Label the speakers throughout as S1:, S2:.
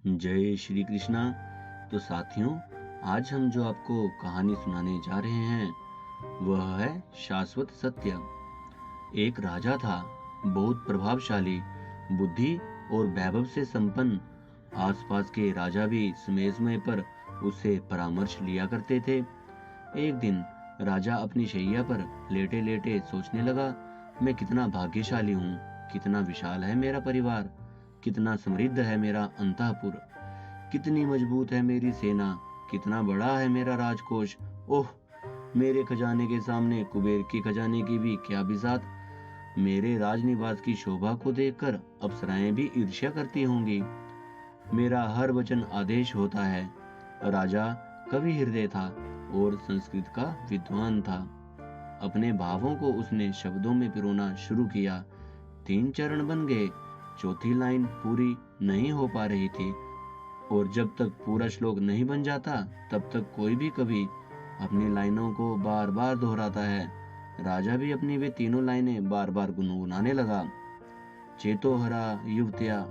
S1: जय श्री कृष्णा। तो साथियों, आज हम जो आपको कहानी सुनाने जा रहे हैं वह है शाश्वत सत्य। एक राजा था, बहुत प्रभावशाली, बुद्धि और वैभव से संपन्न। आसपास के राजा भी समय समय पर उससे परामर्श लिया करते थे। एक दिन राजा अपनी शैया पर लेटे लेटे सोचने लगा, मैं कितना भाग्यशाली हूँ, कितना विशाल है मेरा परिवार, कितना समृद्ध है मेरा अंतःपुर, कितनी मजबूत है मेरी सेना, कितना बड़ा है मेरा राजकोष। ओह, मेरे खजाने के सामने कुबेर के खजाने की भी क्या बिसात। मेरे राजनिवास की शोभा को देखकर अप्सराएं भी ईर्ष्या करती होंगी। मेरा हर वचन आदेश होता है। राजा कवि हृदय था और संस्कृत का विद्वान था। अपने भावों को उसने शब्दों में पिरोना शुरू किया। 3 चरण बन गए, चौथी लाइन पूरी नहीं हो पा रही थी, और जब तक पूरा श्लोक नहीं बन जाता तब तक कोई भी कवि अपनी लाइनों को बार बार दोहराता है। राजा भी अपनी वे तीनों लाइनें बार बार गुनगुनाने लगा। चेतोहरा युवत्या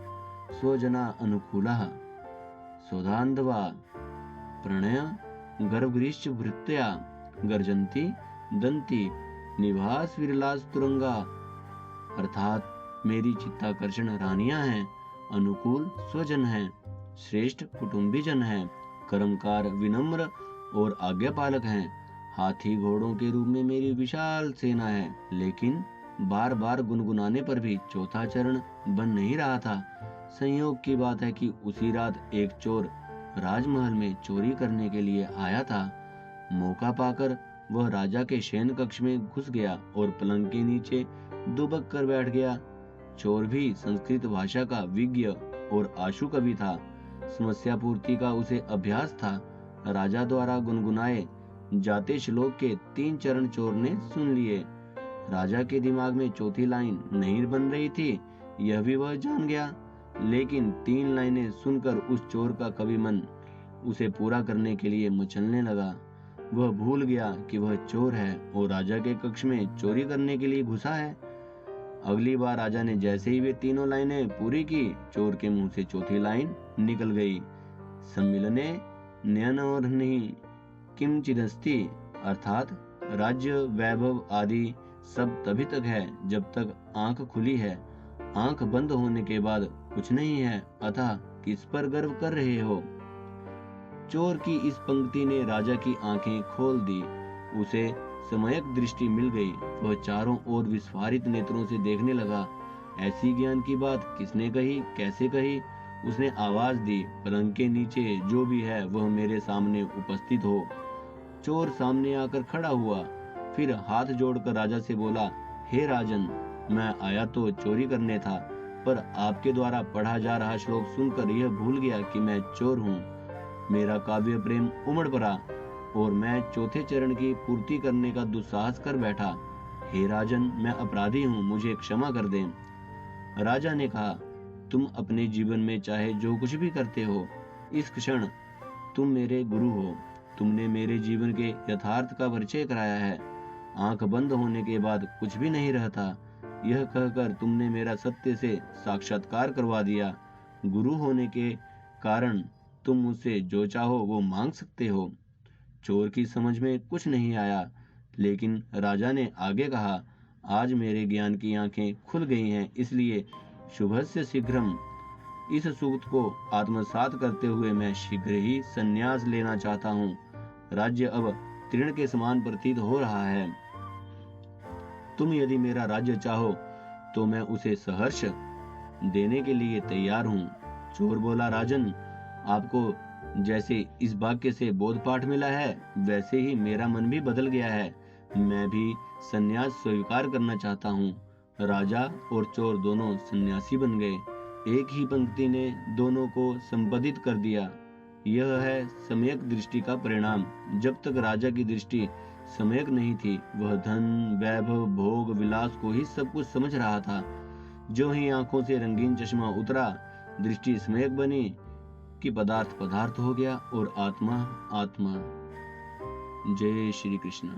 S1: स्वजना अनुकूला सौधांधवा प्रणय गर्भगृश्च भृत्या गर्जन्ति दंती निवास विरलास तुरंगा। अर्थात मेरी चित्ताकर्षण रानियां हैं, अनुकूल स्वजन हैं, श्रेष्ठ कुटुंबीजन हैं, कर्मकार विनम्र और आज्ञापालक हैं। हाथी घोड़ों के रूप में मेरी विशाल सेना है। लेकिन बार बार गुनगुनाने पर भी चौथा चरण बन नहीं रहा था। संयोग की बात है कि उसी रात एक चोर राजमहल में चोरी करने के लिए आया था। मौका पाकर वह राजा के शयन कक्ष में घुस गया और पलंग के नीचे दुबक कर बैठ गया। चोर भी संस्कृत भाषा का विज्ञ और आशु कवि था। समस्या पूर्ति का उसे अभ्यास था। राजा द्वारा गुनगुनाए जाते श्लोक के 3 चरण चोर ने सुन लिए। राजा के दिमाग में चौथी लाइन नहीं बन रही थी, यह भी वह जान गया। लेकिन 3 लाइनें सुनकर उस चोर का कवि मन उसे पूरा करने के लिए मचलने लगा। वह भूल गया कि वह चोर है और राजा के कक्ष में चोरी करने के लिए घुसा है। अगली बार राजा ने जैसे ही वे तीनों लाइनें पूरी की, चोर के मुंह से चौथी लाइन निकल गई। सम्मिलने नयन और नहीं किंचिदस्ति, अर्थात राज्य वैभव आदि सब तभी तक है जब तक आंख खुली है। आंख बंद होने के बाद कुछ नहीं है, अतः किस पर गर्व कर रहे हो। चोर की इस पंक्ति ने राजा की आंखें खोल दी। उसे सम्यक दृष्टि मिल गई। वह चारों ओर विस्फारित नेत्रों से देखने लगा। ऐसी ज्ञान की बात किसने कही, कैसे कही? उसने आवाज दी, पलंग के नीचे जो भी है वह मेरे सामने उपस्थित हो। चोर सामने आकर खड़ा हुआ, फिर हाथ जोड़कर राजा से बोला, हे राजन, मैं आया तो चोरी करने था, पर आपके द्वारा पढ़ा जा रहा श्लोक सुनकर यह भूल गया कि मैं चोर हूँ। मेरा काव्य प्रेम उमड़ पड़ा और मैं चौथे चरण की पूर्ति करने का दुस्साहस कर बैठा। हे राजन, मैं अपराधी हूँ, मुझे क्षमा कर दें। राजा ने कहा, तुम अपने जीवन में चाहे जो कुछ भी करते हो, इस क्षण तुम मेरे गुरु हो। तुमने मेरे जीवन के यथार्थ का परिचय कराया है। आंख बंद होने के बाद कुछ भी नहीं रहता, यह कहकर तुमने मेरा सत्य से साक्षात्कार करवा दिया। गुरु होने के कारण तुम मुझसे जो चाहो वो मांग सकते हो। चोर की समझ में कुछ नहीं आया, लेकिन राजा ने आगे कहा, आज मेरे ज्ञान की आंखें खुल गई हैं, इसलिए शुभस्य शीघ्रम, इस सूक्त को आत्मसात करते हुए मैं शीघ्र ही संन्यास लेना चाहता हूँ। राज्य अब तृण के समान प्रतीत हो रहा है। तुम यदि मेरा राज्य चाहो तो मैं उसे सहर्ष देने के लिए तैयार हूँ। चोर बोला, राजन, आपको जैसे इस वाक्य से बोध पाठ मिला है, वैसे ही मेरा मन भी बदल गया है। मैं भी संन्यास स्वीकार करना चाहता हूँ। राजा और चोर दोनों सन्यासी बन गए। एक ही पंक्ति ने दोनों को संपादित कर दिया। यह है सम्यक दृष्टि का परिणाम। जब तक राजा की दृष्टि सम्यक नहीं थी, वह धन, वैभव, भोग, विलास को ही सब कुछ समझ रहा था। जो ही आंखों से रंगीन चश्मा उतरा, दृष्टि सम्यक बनी कि पदार्थ पदार्थ हो गया और आत्मा आत्मा। जय श्री कृष्ण।